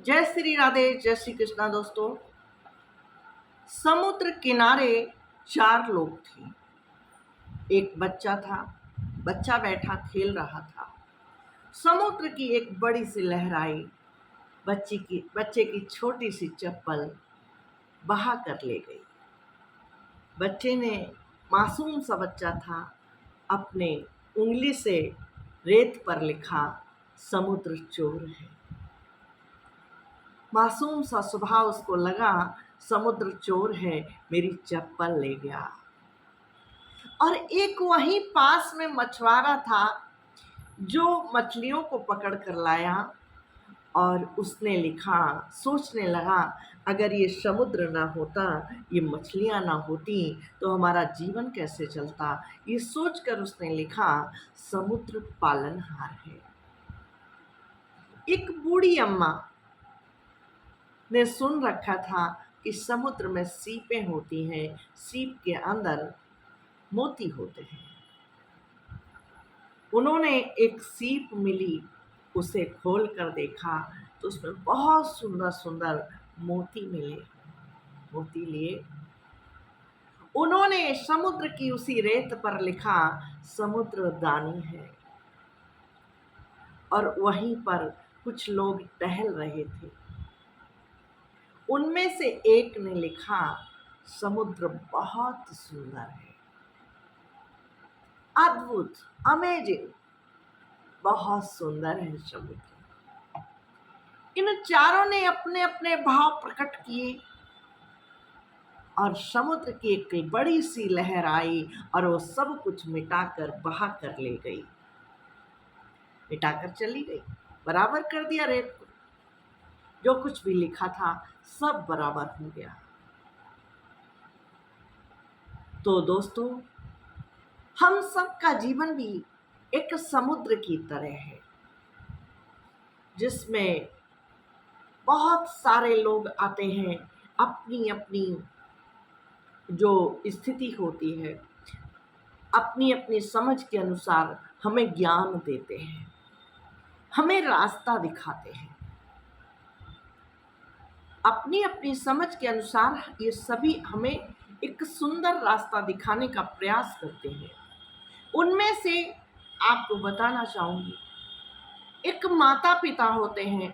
जय श्री राधे, जय श्री कृष्णा। दोस्तों, समुद्र किनारे 4 लोग थे। एक बच्चा था। बच्चा बैठा खेल रहा था। समुद्र की एक बड़ी सी लहर आई। बच्चे की छोटी सी चप्पल बहा कर ले गई। बच्चे ने, मासूम सा बच्चा था, अपने उंगली से रेत पर लिखा, समुद्र चोर है। मासूम सा स्वभाव उसको लगा, समुद्र चोर है, मेरी चप्पल ले गया। और एक वहीं पास में मछुआरा था जो मछलियों को पकड़ कर लाया, और उसने लिखा, सोचने लगा, अगर ये समुद्र ना होता, ये मछलियाँ ना होती, तो हमारा जीवन कैसे चलता। ये सोचकर उसने लिखा, समुद्र पालनहार है। एक बूढ़ी अम्मा ने सुन रखा था कि समुद्र में सीपें होती हैं, सीप के अंदर मोती होते हैं। उन्होंने एक सीप मिली, उसे खोल कर देखा तो उसमें बहुत सुंदर सुंदर मोती मिले। मोती लिए उन्होंने समुद्र की उसी रेत पर लिखा, समुद्र दानी है। और वहीं पर कुछ लोग टहल रहे थे। उनमें से एक ने लिखा, समुद्र बहुत सुंदर है, अद्भुत, अमेजिंग, बहुत सुंदर है समुद्र। इन चारों ने अपने अपने भाव प्रकट किए और समुद्र की एक बड़ी सी लहर आई और वो सब कुछ मिटाकर बहा कर ले गई। मिटाकर चली गई, बराबर कर दिया रेत को। जो कुछ भी लिखा था सब बराबर हो गया। तो दोस्तों, हम सबका जीवन भी एक समुद्र की तरह है, जिसमें बहुत सारे लोग आते हैं। अपनी अपनी जो स्थिति होती है, अपनी अपनी समझ के अनुसार हमें ज्ञान देते हैं, हमें रास्ता दिखाते हैं। अपनी अपनी समझ के अनुसार ये सभी हमें एक सुंदर रास्ता दिखाने का प्रयास करते हैं। उनमें से आपको बताना चाहूंगी, एक माता पिता होते हैं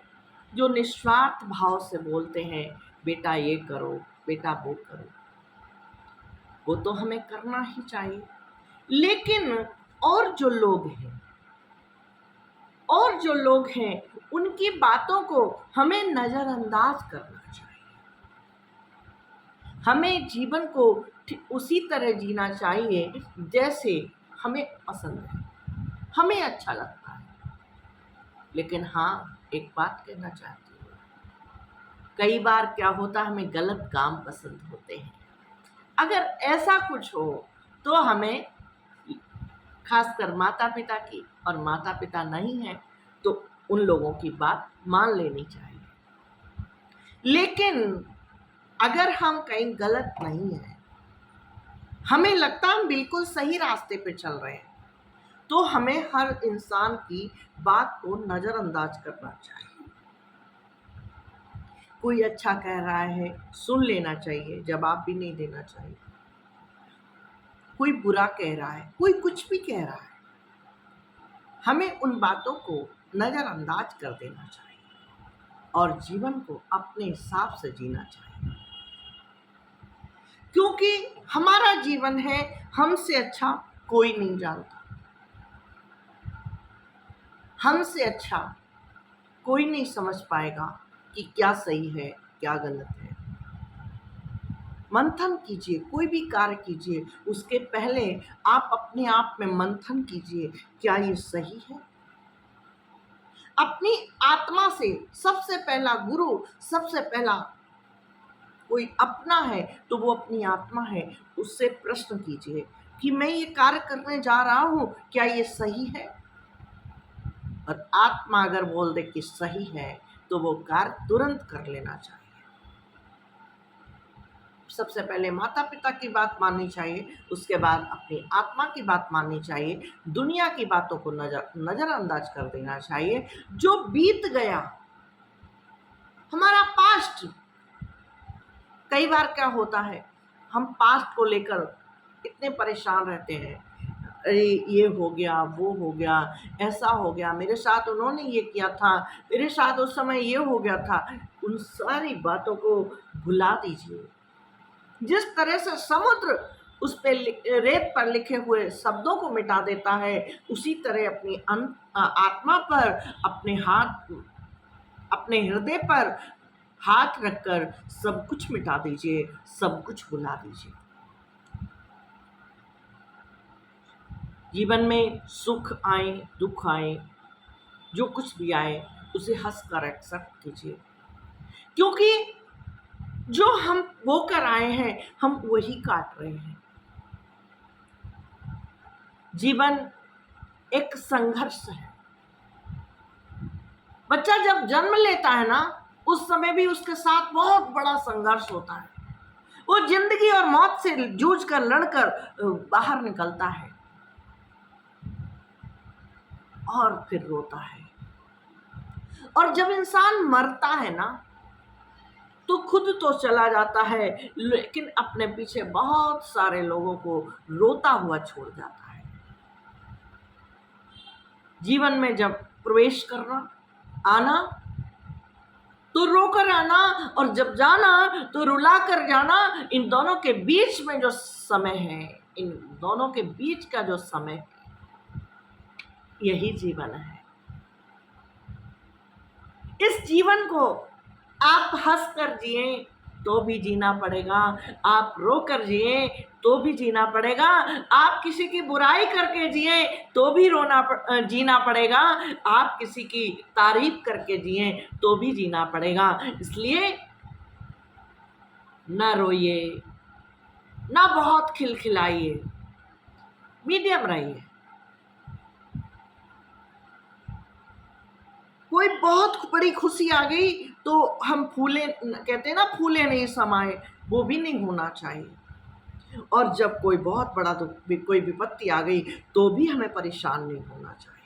जो निस्वार्थ भाव से बोलते हैं, बेटा ये करो, बेटा वो करो। वो तो हमें करना ही चाहिए। लेकिन और जो लोग हैं उनकी बातों को हमें नजरअंदाज करना चाहिए। हमें जीवन को उसी तरह जीना चाहिए जैसे हमें पसंद है, हमें अच्छा लगता है। लेकिन हाँ, एक बात कहना चाहती हूँ, कई बार क्या होता है, हमें गलत काम पसंद होते हैं। अगर ऐसा कुछ हो तो हमें, खासकर माता पिता की, और माता पिता नहीं है तो उन लोगों की बात मान लेनी चाहिए। लेकिन अगर हम कहीं गलत नहीं है, हमें लगता हम बिल्कुल सही रास्ते पे चल रहे हैं, तो हमें हर इंसान की बात को नजरअंदाज करना चाहिए। कोई अच्छा कह रहा है, सुन लेना चाहिए, जवाब भी नहीं देना चाहिए। कोई बुरा कह रहा है, कोई कुछ भी कह रहा है, हमें उन बातों को नजरअंदाज कर देना चाहिए और जीवन को अपने हिसाब से जीना चाहिए। क्योंकि हमारा जीवन है, हमसे अच्छा कोई नहीं जानता। हमसे अच्छा कोई नहीं समझ पाएगा कि क्या सही है, क्या गलत है। मंथन कीजिए, कोई भी कार्य कीजिए, उसके पहले आप अपने आप में मंथन कीजिए, क्या ये सही है। अपनी आत्मा से सबसे पहला गुरु, सबसे पहला कोई अपना है तो वो अपनी आत्मा है। उससे प्रश्न कीजिए कि मैं ये कार्य करने जा रहा हूं, क्या ये सही है। और आत्मा अगर बोल दे कि सही है तो वो कार्य तुरंत कर लेना चाहिए। सबसे पहले माता पिता की बात माननी चाहिए, उसके बाद अपनी आत्मा की बात माननी चाहिए। दुनिया की बातों को नजरअंदाज कर देना चाहिए। जो बीत गया कई बार क्या होता है, हम पास्ट को लेकर इतने परेशान रहते हैं, अरे ये हो गया, वो हो गया, ऐसा हो गया, मेरे साथ उन्होंने ये किया था, मेरे साथ उस समय ये हो गया था। उन सारी बातों को भुला दीजिए। जिस तरह से समुद्र उस पे रेत पर लिखे हुए शब्दों को मिटा देता है, उसी तरह अपनी आत्मा पर अपने हृदय पर हाथ रखकर सब कुछ मिटा दीजिए, सब कुछ भुला दीजिए। जीवन में सुख आए, दुख आए, जो कुछ भी आए, उसे हंसकर एक्सेप्ट कीजिए, क्योंकि जो हम वो कर आए हैं, हम वही काट रहे हैं। जीवन एक संघर्ष है। बच्चा जब जन्म लेता है ना, उस समय भी उसके साथ बहुत बड़ा संघर्ष होता है। वो जिंदगी और मौत से जूझ कर, लड़कर बाहर निकलता है और फिर रोता है। और जब इंसान मरता है ना, तो खुद तो चला जाता है, लेकिन अपने पीछे बहुत सारे लोगों को रोता हुआ छोड़ जाता है। जीवन में जब प्रवेश करना, आना तो रोकर आना, और जब जाना तो रुला कर जाना। इन दोनों के बीच में जो समय है, इन दोनों के बीच का जो समय है, यही जीवन है। इस जीवन को आप हंस कर जिए तो भी जीना पड़ेगा, आप रो कर जिए तो भी जीना पड़ेगा, आप किसी की बुराई करके जिए तो भी जीना पड़ेगा, आप किसी की तारीफ करके जिए तो भी जीना पड़ेगा। इसलिए ना रोइए, ना बहुत खिलखिलाइए, मीडियम रहिए। कोई बहुत बड़ी खुशी आ गई तो हम फूले, कहते हैं ना, फूले नहीं समाये, वो भी नहीं होना चाहिए। और जब कोई बहुत बड़ा कोई विपत्ति आ गई तो भी हमें परेशान नहीं होना चाहिए।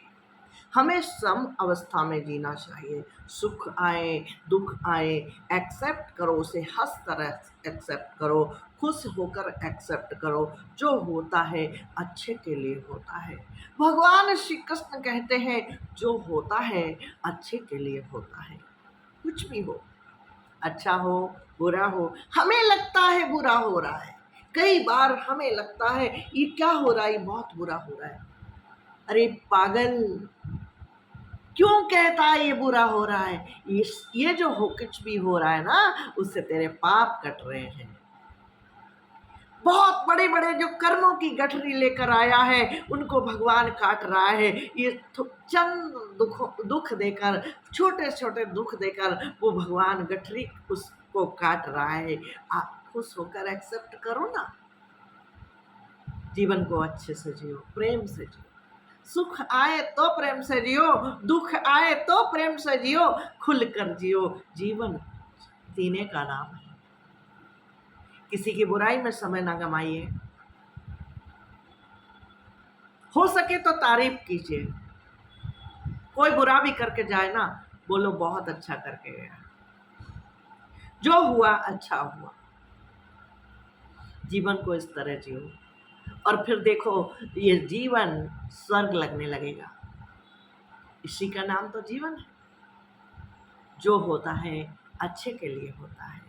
हमें सम अवस्था में जीना चाहिए। सुख आए, दुख आए, एक्सेप्ट करो उसे, हंस कर एक्सेप्ट करो, खुश होकर एक्सेप्ट करो। जो होता है अच्छे के लिए होता है। भगवान श्री कृष्ण कहते हैं, जो होता है अच्छे के लिए होता है। कुछ भी हो, अच्छा हो, बुरा हो, हमें लगता है बुरा हो रहा है, कई बार हमें लगता है ये क्या हो रहा है, ये बहुत बुरा हो रहा है। अरे पागल, क्यों कहता है ये बुरा हो रहा है? ये जो हो कुछ भी हो रहा है ना, उससे तेरे पाप कट रहे हैं। बहुत बड़े बड़े जो कर्मों की गठरी लेकर आया है, उनको भगवान काट रहा है। ये चंद दुख देकर, छोटे छोटे दुख देकर वो भगवान गठरी उसको काट रहा है। आप खुश होकर एक्सेप्ट करो ना। जीवन को अच्छे से जियो, प्रेम से जियो। सुख आए तो प्रेम से जियो, दुख आए तो प्रेम से जियो, खुल कर जियो। जीवन जीने का नाम है। किसी की बुराई में समय ना गमाइए। हो सके तो तारीफ कीजिए। कोई बुरा भी करके जाए ना, बोलो बहुत अच्छा करके गया, जो हुआ अच्छा हुआ। जीवन को इस तरह जियो, और फिर देखो ये जीवन स्वर्ग लगने लगेगा। इसी का नाम तो जीवन है। जो होता है अच्छे के लिए होता है।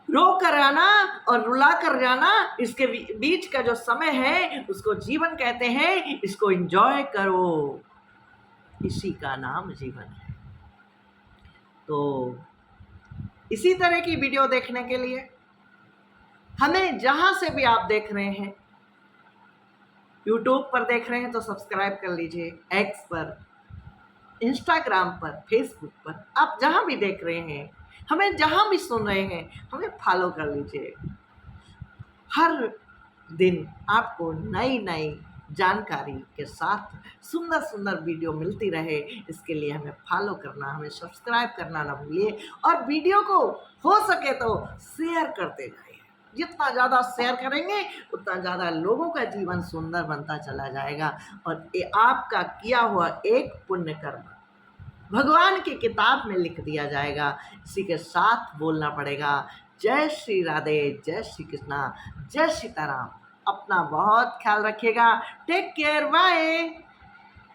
रो कर आना और रुला कर जाना, इसके बीच का जो समय है उसको जीवन कहते हैं। इसको एंजॉय करो, इसी का नाम जीवन है। तो इसी तरह की वीडियो देखने के लिए हमें जहां से भी आप देख रहे हैं, यूट्यूब पर देख रहे हैं तो सब्सक्राइब कर लीजिए, एक्स पर, इंस्टाग्राम पर, फेसबुक पर, आप जहां भी देख रहे हैं, हमें जहां भी सुन रहे हैं, हमें फॉलो कर लीजिए। हर दिन आपको नई नई जानकारी के साथ सुंदर सुंदर वीडियो मिलती रहे, इसके लिए हमें फॉलो करना, हमें सब्सक्राइब करना ना भूलिए। और वीडियो को हो सके तो शेयर करते जाइए। जितना ज़्यादा शेयर करेंगे उतना ज़्यादा लोगों का जीवन सुंदर बनता चला जाएगा। और ये आपका किया हुआ एक पुण्य कर्म भगवान की किताब में लिख दिया जाएगा। इसी के साथ बोलना पड़ेगा, जय श्री राधे, जय श्री कृष्णा, जय सीताराम। अपना बहुत ख्याल रखिएगा। Take care, bye.